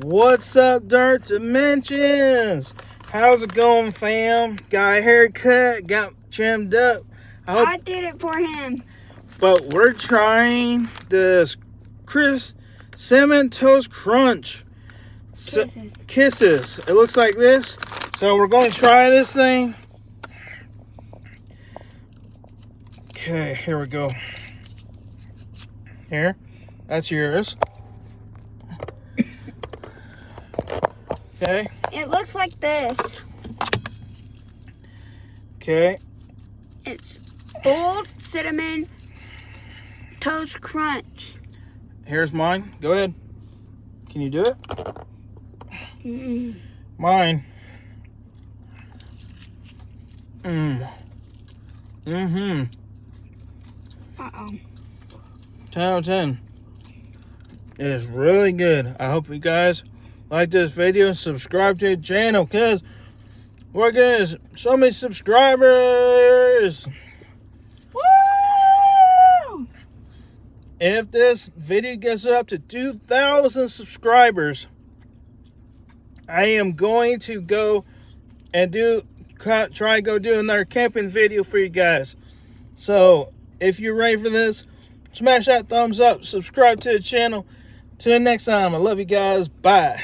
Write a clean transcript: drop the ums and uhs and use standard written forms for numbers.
What's up, Dirt Dimensions? How's it going, fam? Got a haircut, got trimmed up. I did it for him. But we're trying this Cinnamon Toast Crunch Kisses. It looks like this. So we're going to try this thing. Okay, here we go. Here, that's yours. Okay. It looks like this. Okay. It's bold cinnamon toast crunch. Here's mine. Go ahead. Can you do it? Mm. Mine. Mm-hmm. Uh-oh. 10 out of 10. It is really good. I hope you guys like this video and subscribe to the channel because we're getting so many subscribers. Woo! If this video gets up to 2,000 subscribers, I am going to go and try to do another camping video for you guys. So if you're ready for this, smash that thumbs up, subscribe to the channel. Till next time, I love you guys. Bye.